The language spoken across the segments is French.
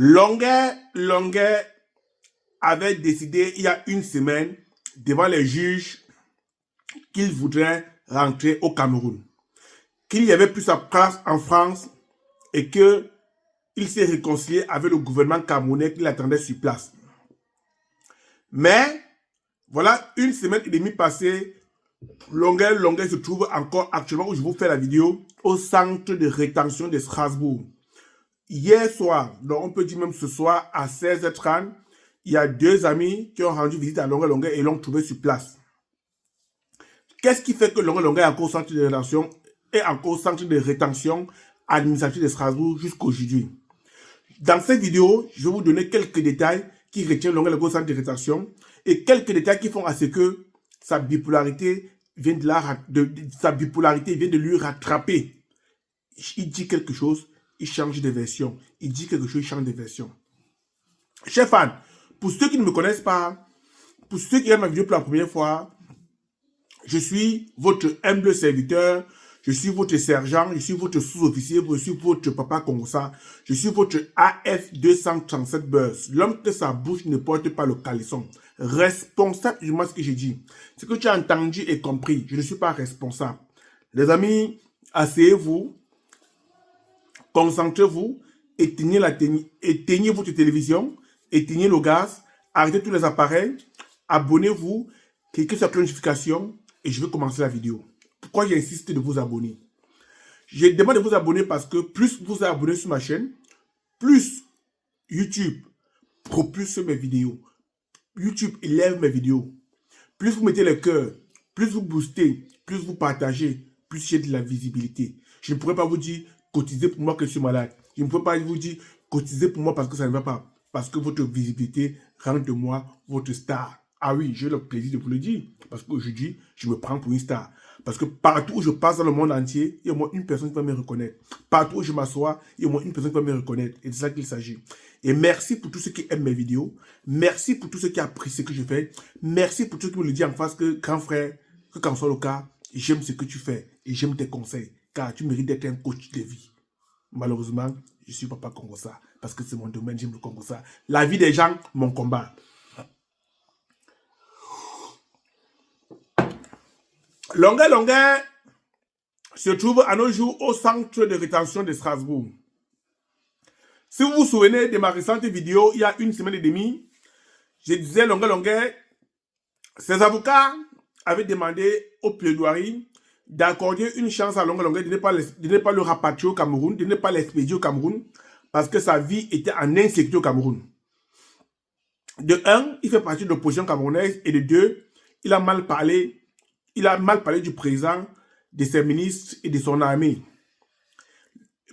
Longuet avait décidé il y a une semaine devant les juges qu'il voudrait rentrer au Cameroun, qu'il n'y avait plus sa place en France et qu'il s'est réconcilié avec le gouvernement camerounais qui l'attendait sur place. Mais voilà, une semaine et demie passée, Longuet se trouve encore actuellement où je vous fais la vidéo au centre de rétention de Strasbourg. Hier soir, donc on peut dire même ce soir à 16h30, il y a deux amis qui ont rendu visite à Longuet et l'ont trouvé sur place. Qu'est-ce qui fait que Longuet est encore au centre de rétention et encore au centre de rétention administrative de Strasbourg jusqu'aujourd'hui? Dans cette vidéo, je vais vous donner quelques détails qui retiennent Longuet au centre de rétention et quelques détails qui font à ce que sa bipolarité vient de lui rattraper. Il dit quelque chose, il change de version. Il dit quelque chose, il change de version. Chers fans, pour ceux qui ne me connaissent pas, pour ceux qui regardent ma vidéo pour la première fois, je suis votre humble serviteur, je suis votre sergent, je suis votre sous-officier, je suis votre papa Kongosa, je suis votre AF 237 Buzz, l'homme que sa bouche ne porte pas le caleçon. Responsable de moi ce que j'ai dit. Ce que tu as entendu et compris, je ne suis pas responsable. Les amis, asseyez-vous, concentrez-vous, éteignez votre télévision, éteignez le gaz, arrêtez tous les appareils, abonnez-vous, cliquez sur la notification et je vais commencer la vidéo. Pourquoi j'insiste de vous abonner? Je demande de vous abonner parce que plus vous abonnez sur ma chaîne, plus YouTube propulse mes vidéos. YouTube élève mes vidéos. Plus vous mettez le cœur, plus vous boostez, plus vous partagez, plus j'ai de la visibilité. Je ne pourrais pas vous dire cotisez pour moi que je suis malade. Je ne pourrais pas vous dire cotisez pour moi parce que ça ne va pas. Parce que votre visibilité rend de moi votre star. Ah oui, j'ai le plaisir de vous le dire. Parce qu'aujourd'hui, je me prends pour une star. Parce que partout où je passe dans le monde entier, il y a au moins une personne qui va me reconnaître. Partout où je m'assois, il y a au moins une personne qui va me reconnaître. Et c'est ça qu'il s'agit. Et merci pour tous ceux qui aiment mes vidéos. Merci pour tous ceux qui apprécient ce que je fais. Merci pour tous ceux qui me le disent en face que, grand frère, que quand soit le cas, j'aime ce que tu fais. Et j'aime tes conseils. Car tu mérites d'être un coach de vie. Malheureusement, je suis papa Kongosa. Parce que c'est mon domaine, j'aime le Kongosa. La vie des gens, mon combat. Longuet se trouve à nos jours au centre de rétention de Strasbourg. Si vous vous souvenez de ma récente vidéo, il y a une semaine et demie, je disais Longuet, ses avocats avaient demandé au plaidoirie d'accorder une chance à Longuet de ne pas le rapatrier au Cameroun, de ne pas l'expédier au Cameroun, parce que sa vie était en insécurité au Cameroun. De un, il fait partie de l'opposition camerounaise, et de deux, il a mal parlé du président, de ses ministres et de son armée.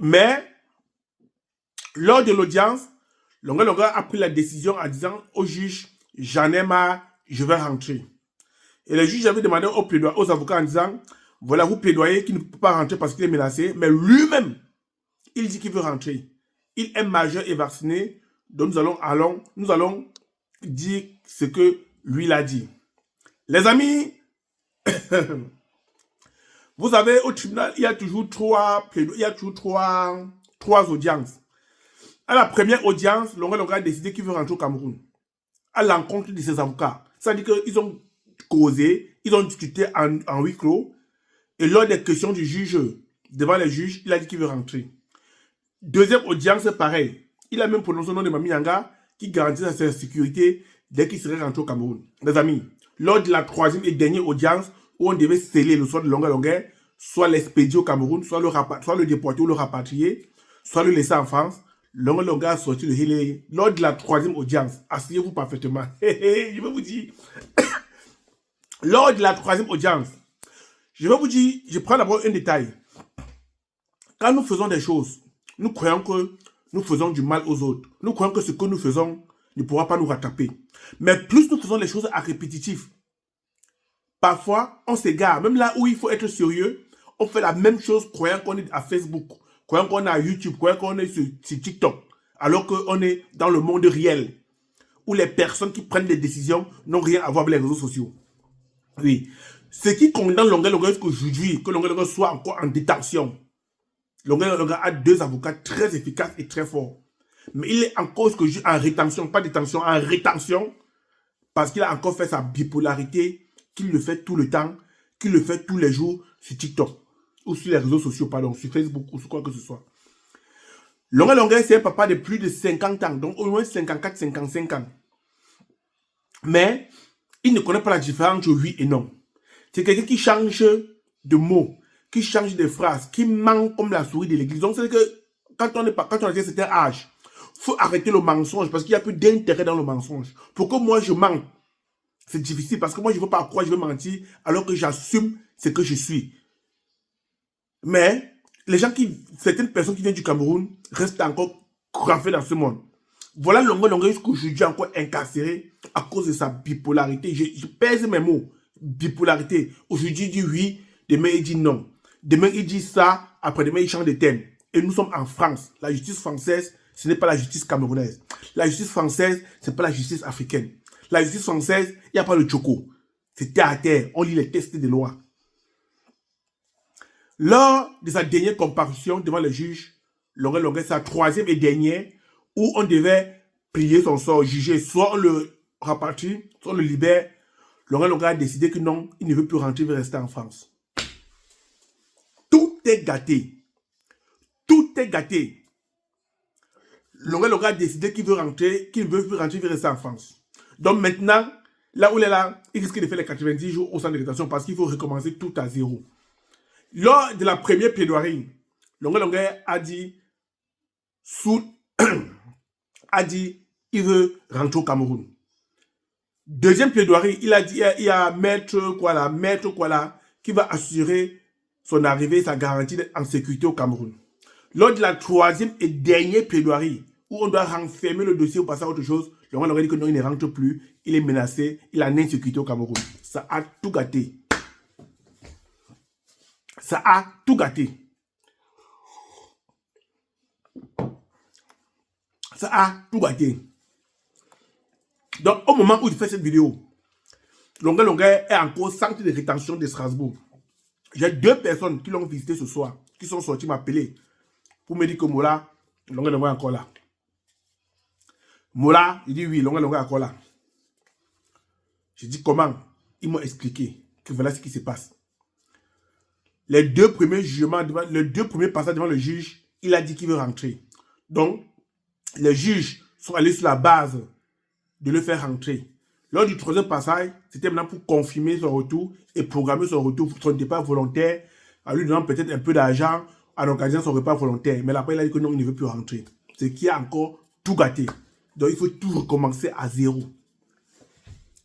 Mais, lors de l'audience, Longuet a pris la décision en disant au juge, j'en ai marre, je vais rentrer. Et le juge avait demandé aux avocats en disant, voilà, vous plaidoyez qu'il ne peut pas rentrer parce qu'il est menacé, mais lui-même, il dit qu'il veut rentrer. Il est majeur et vacciné, donc nous allons dire ce que lui l'a dit. Les amis, vous savez, au tribunal, il y a toujours trois audiences. À la première audience, Longuet a décidé qu'il veut rentrer au Cameroun. À l'encontre de ses avocats. C'est-à-dire qu'ils ont causé, ils ont discuté en huis clos. Et lors des questions du juge, devant les juges, il a dit qu'il veut rentrer. Deuxième audience, c'est pareil. Il a même prononcé le nom de Mami Yanga qui garantit sa sécurité dès qu'il serait rentré au Cameroun. Les amis, lors de la troisième et dernière audience, où on devait sceller le sort de Longuet, soit l'expédier au Cameroun, soit le déporter ou le rapatrier, soit le laisser en France, Longuet a sorti le hélé. Lors de la troisième audience, asseyez-vous parfaitement. Je vais vous dire. Lors de la troisième audience, je vais vous dire, je prends d'abord un détail. Quand nous faisons des choses, nous croyons que nous faisons du mal aux autres. Nous croyons que ce que nous faisons ne pourra pas nous rattraper. Mais plus nous faisons les choses à répétitif, parfois on s'égare. Même là où il faut être sérieux, on fait la même chose croyant qu'on est à Facebook, croyant qu'on est à YouTube, croyant qu'on est sur TikTok, alors qu'on est dans le monde réel, où les personnes qui prennent des décisions n'ont rien à voir avec les réseaux sociaux. Oui. Ce qui condamne Longuet qu'aujourd'hui, que Longuet soit encore en détention. Longuet a deux avocats très efficaces et très forts. Mais il est en cause que en rétention, pas détention, en rétention, parce qu'il a encore fait sa bipolarité, qu'il le fait tout le temps, qu'il le fait tous les jours sur TikTok, ou sur les réseaux sociaux, pardon, sur Facebook, ou sur quoi que ce soit. Longuet Longuet, c'est un papa de plus de 50 ans, donc au moins 54, 55 ans. Mais il ne connaît pas la différence entre oui et non. C'est quelqu'un qui change de mots, qui change de phrases, qui ment comme la souris de l'église. Donc c'est que quand on a un certain âge, il faut arrêter le mensonge parce qu'il n'y a plus d'intérêt dans le mensonge. Pourquoi moi je mens? C'est difficile parce que moi je ne veux pas croire, je veux mentir alors que j'assume ce que je suis. Mais certaines personnes qui viennent du Cameroun restent encore graffées dans ce monde. Voilà Longuet Longuet jusqu'aujourd'hui encore incarcéré à cause de sa bipolarité. Je pèse mes mots. Bipolarité. Aujourd'hui il dit oui, demain il dit non. Demain il dit ça, après-demain il change de thème. Et nous sommes en France. La justice française, ce n'est pas la justice camerounaise. La justice française, ce n'est pas la justice africaine. La justice française, il n'y a pas le choco. C'est terre à terre. On lit les textes des lois. Lors de sa dernière comparution devant le juge, Longuet Longuet, sa troisième et dernière, où on devait plier son sort, juger, soit on le rapatrie, soit on le libère, Longuet Longuet a décidé que non, il ne veut plus rentrer, il veut rester en France. Tout est gâté. Tout est gâté. Longuet Longuet a décidé qu'il veut rentrer, qu'il ne veut plus rentrer, il veut rester en France. Donc maintenant, là où il est là, il risque de faire les 90 jours au centre de rétention parce qu'il faut recommencer tout à zéro. Lors de la première plaidoirie, Longuet Longuet a dit, il veut rentrer au Cameroun. Deuxième plaidoirie, il y a maître Kuala qui va assurer son arrivée, sa garantie en sécurité au Cameroun. Lors de la troisième et dernière plaidoirie, où on doit renfermer le dossier ou passer à autre chose, Longuet Longuet dit que non, il ne rentre plus, il est menacé, il a une insécurité au Cameroun. Ça a tout gâté. Ça a tout gâté. Ça a tout gâté. Donc, au moment où il fait cette vidéo, Longuet Longuet est encore centre de rétention de Strasbourg. J'ai 2 personnes qui l'ont visité ce soir, qui sont sorties m'appeler pour me dire que Mola, Longuet Longuet est encore là. Mola, il dit oui, Longuet Longuet est encore là. J'ai dit comment? Ils m'ont expliqué que voilà ce qui se passe. Les 2 premiers jugements, les 2 premiers passages devant le juge, il a dit qu'il veut rentrer. Donc, les juges sont allés sur la base de le faire rentrer. Lors du 3e passage, c'était maintenant pour confirmer son retour et programmer son retour pour son départ volontaire, en lui donnant peut-être un peu d'argent, en organisant son repas volontaire. Mais après, il a dit que non, il ne veut plus rentrer. Ce qui a encore tout gâté. Donc, il faut tout recommencer à zéro.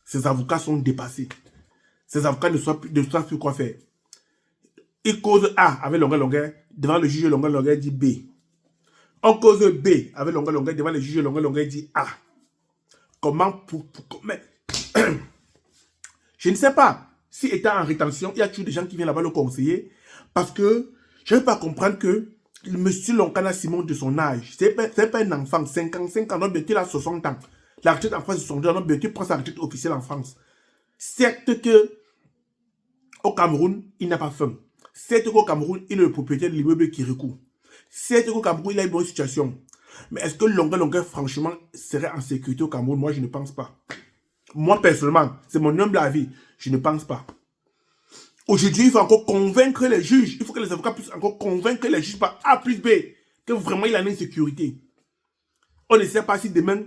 Ces avocats sont dépassés. Ces avocats ne savent plus quoi faire. Il cause A avec Longuet Longuet, devant le juge Longuet Longuet dit B. On cause B avec Longuet Longuet, devant le juge Longuet Longuet dit A. Comment mais, je ne sais pas si étant en rétention, il y a toujours des gens qui viennent là-bas le conseiller, parce que je ne peux pas comprendre que monsieur Lonkana Simon de son âge, c'est pas un enfant, 55 ans, donc bientôt il a 60 ans. La retraite en France est 60 ans, donc bientôt il prend sa retraite officielle en France. Certes que au Cameroun, il n'a pas faim. Certes qu'au Cameroun, il est le propriétaire de l'immeuble Kirikou. Certes qu'au Cameroun, il a une bonne situation. Mais est-ce que Longuet Longuet, franchement, serait en sécurité au Cameroun? Moi, je ne pense pas. Moi, personnellement, c'est mon humble avis. Je ne pense pas. Aujourd'hui, il faut encore convaincre les juges. Il faut que les avocats puissent encore convaincre les juges par A plus B que vraiment il a une sécurité. On ne sait pas si demain,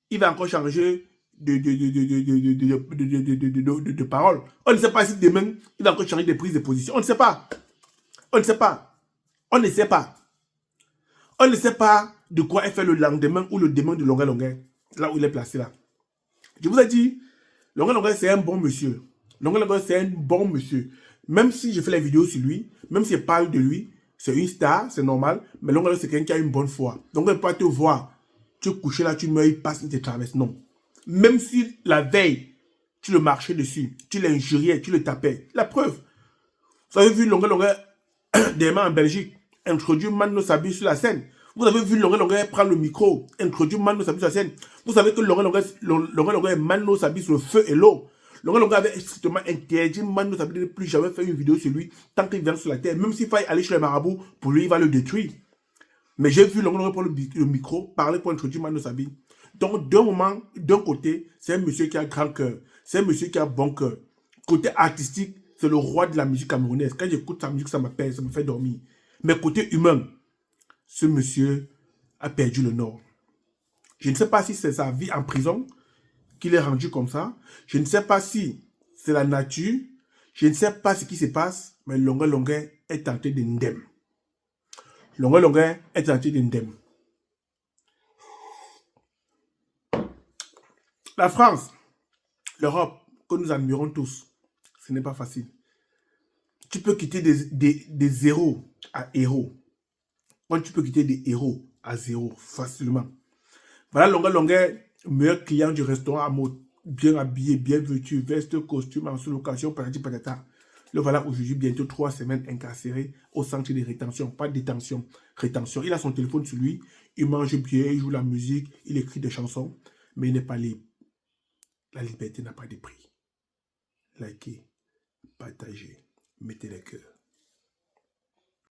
il va encore changer de parole. On ne sait pas si demain, il va encore changer de prise de position. On ne sait pas. On ne sait pas. On ne sait pas. On ne sait pas de quoi est fait le lendemain ou le demain de Longuet Longuet, là où il est placé là. Je vous ai dit, Longuet Longuet, c'est un bon monsieur. Longuet Longuet, c'est un bon monsieur. Même si je fais les vidéos sur lui, même si je parle de lui, c'est une star, c'est normal, mais Longuet Longuet, c'est quelqu'un qui a une bonne foi. Donc, il ne peut pas te voir, tu es couché là, tu meurs, il passe, il te traverse. Non. Même si la veille, tu le marchais dessus, tu l'injuriais, tu le tapais. La preuve. Vous avez vu Longuet Longuet, des mains en Belgique, introduire Mano Sabi sur la scène. Vous avez vu Longuet Longuet prendre le micro, introduire Mano Sabi sur la scène. Vous savez que Longuet Longuet Mano Sabi sur le feu et l'eau. Longuet Longuet avait strictement interdit Mano Sabi de ne plus jamais faire une vidéo sur lui tant qu'il vient sur la terre. Même s'il faille aller chez les marabouts, pour lui, il va le détruire. Mais j'ai vu Longue prendre le micro, parler pour introduire Mano Sabin. Donc, d'un côté, c'est un monsieur qui a grand cœur. C'est un monsieur qui a bon cœur. Côté artistique, c'est le roi de la musique camerounaise. Quand j'écoute sa musique, ça m'appelle, ça me fait dormir. Mais côté humain, ce monsieur a perdu le nord. Je ne sais pas si c'est sa vie en prison qu'il est rendu comme ça. Je ne sais pas si c'est la nature. Je ne sais pas ce qui se passe, mais Longue est tenté de ndem. Longue est tenté de ndem. La France, l'Europe, que nous admirons tous, ce n'est pas facile. Tu peux quitter des zéros à héros. Quand tu peux quitter des héros à zéro facilement. Voilà Longue, meilleur client du restaurant à mode, bien habillé, bien vêtu, veste, costume, en sous-location, patati patata. Le voilà aujourd'hui, bientôt 3 semaines incarcéré au centre de rétention. Pas de détention, rétention. Il a son téléphone sur lui, il mange bien, il joue la musique, il écrit des chansons, mais il n'est pas libre. La liberté n'a pas de prix. Likez, partagez, mettez les cœurs.